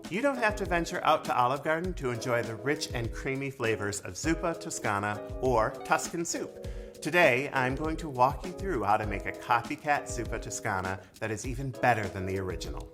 You don't have to venture out to Olive Garden to enjoy the rich and creamy flavors of Zuppa Toscana or Tuscan soup. Today, I'm going to walk you through how to make a copycat Zuppa Toscana that is even better than the original.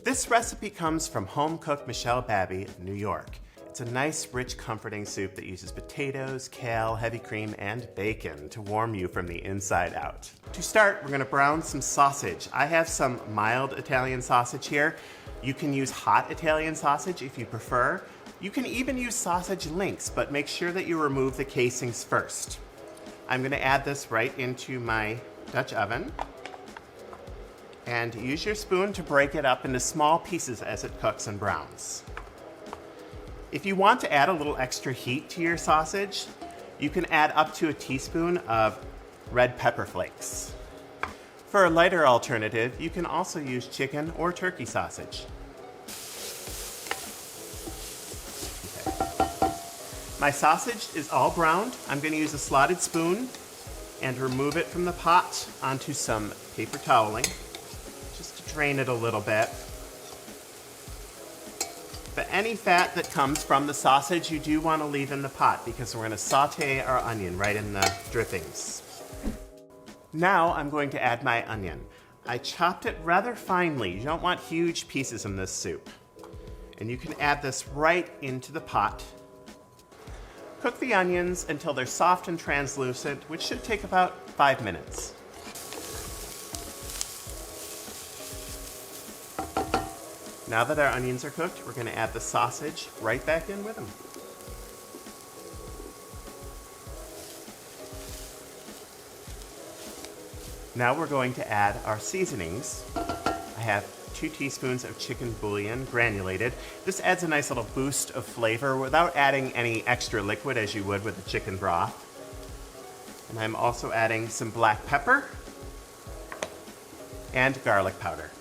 This recipe comes from home cook Michelle Babby of New York. It's a nice, rich, comforting soup that uses potatoes, kale, heavy cream, and bacon to warm you from the inside out. To start, we're gonna brown some sausage. I have some mild Italian sausage here. You can use hot Italian sausage if you prefer. You can even use sausage links, but make sure that you remove the casings first. I'm gonna add this right into my Dutch oven. And use your spoon to break it up into small pieces as it cooks and browns. If you want to add a little extra heat to your sausage, you can add up to a teaspoon of red pepper flakes. For a lighter alternative, you can also use chicken or turkey sausage. Okay. My sausage is all browned. I'm going to use a slotted spoon and remove it from the pot onto some paper toweling, just to drain it a little bit. But any fat that comes from the sausage you do want to leave in the pot because we're going to saute our onion right in the drippings. Now I'm going to add my onion. I chopped it rather finely. You don't want huge pieces in this soup. And you can add this right into the pot. Cook the onions until they're soft and translucent, which should take about 5 minutes. Now that our onions are cooked, we're going to add the sausage right back in with them. Now we're going to add our seasonings. I have 2 teaspoons of chicken bouillon, granulated. This adds a nice little boost of flavor without adding any extra liquid as you would with the chicken broth. And I'm also adding some black pepper and garlic powder.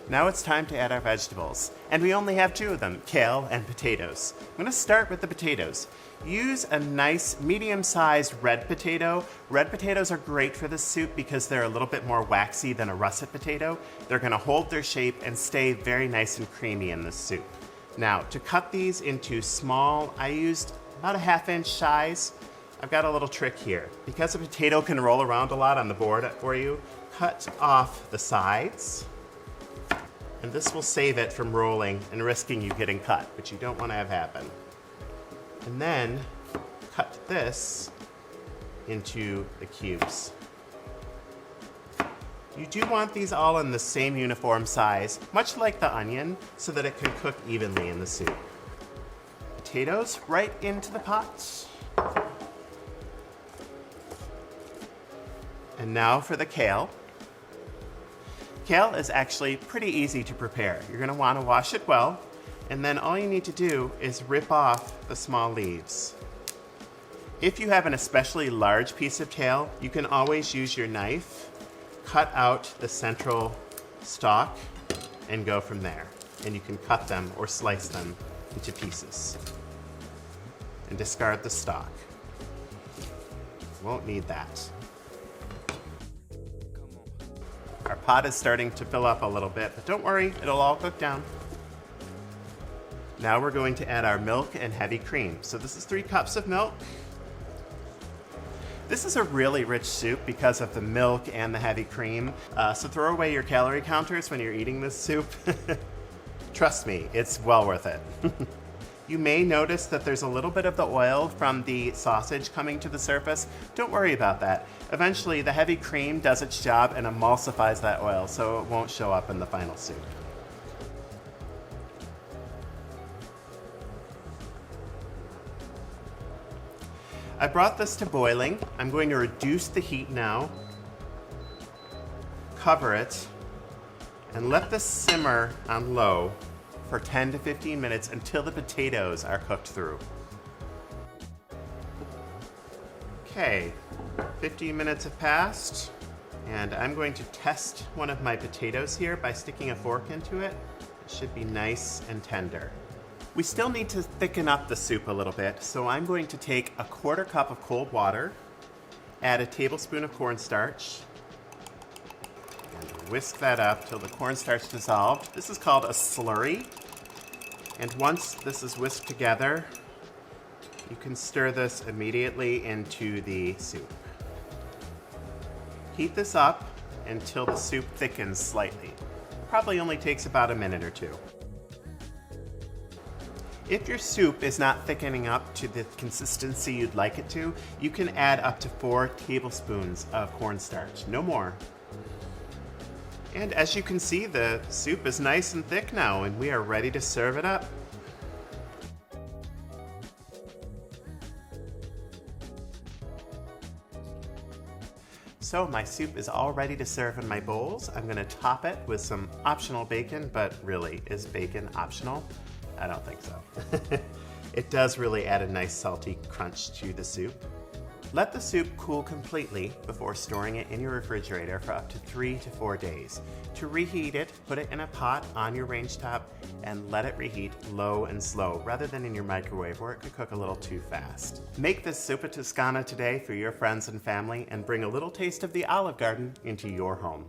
Now it's time to add our vegetables, and we only have 2 of them, kale and potatoes. I'm going to start with the potatoes. Use a nice medium-sized red potato. Red potatoes are great for this soup because they're a little bit more waxy than a russet potato. They're going to hold their shape and stay very nice and creamy in this soup. Now, to cut these into small, I used about a 1/2 inch size. I've got a little trick here. Because a potato can roll around a lot on the board for you, cut off the sides. And this will save it from rolling and risking you getting cut, which you don't want to have happen. And then cut this into the cubes. You do want these all in the same uniform size, much like the onion, so that it can cook evenly in the soup. Potatoes right into the pot. And now for the kale. Kale is actually pretty easy to prepare. You're going to want to wash it well, and then all you need to do is rip off the small leaves. If you have an especially large piece of kale, you can always use your knife, cut out the central stalk, and go from there. And you can cut them or slice them into pieces. And discard the stalk. Won't need that. Our pot is starting to fill up a little bit, but don't worry, it'll all cook down. Now we're going to add our milk and heavy cream. So this is 3 cups of milk. This is a really rich soup because of the milk and the heavy cream. So throw away your calorie counters when you're eating this soup. Trust me, it's well worth it. You may notice that there's a little bit of the oil from the sausage coming to the surface. Don't worry about that. Eventually, the heavy cream does its job and emulsifies that oil, so it won't show up in the final soup. I brought this to boiling. I'm going to reduce the heat now, cover it, and let this simmer on low for 10 to 15 minutes until the potatoes are cooked through. Okay, 15 minutes have passed, and I'm going to test one of my potatoes here by sticking a fork into it. It should be nice and tender. We still need to thicken up the soup a little bit, so I'm going to take a 1/4 cup of cold water, add a tablespoon of cornstarch, and whisk that up till the cornstarch dissolves. This is called a slurry. And once this is whisked together, you can stir this immediately into the soup. Heat this up until the soup thickens slightly. Probably only takes about a minute or two. If your soup is not thickening up to the consistency you'd like it to, you can add up to 4 tablespoons of cornstarch, no more. And as you can see, the soup is nice and thick now, and we are ready to serve it up. So my soup is all ready to serve in my bowls. I'm going to top it with some optional bacon, but really, is bacon optional? I don't think so. It does really add a nice salty crunch to the soup. Let the soup cool completely before storing it in your refrigerator for up to 3 to 4 days. To reheat it, put it in a pot on your range top and let it reheat low and slow rather than in your microwave where it could cook a little too fast. Make this Zuppa Toscana today for your friends and family and bring a little taste of the Olive Garden into your home.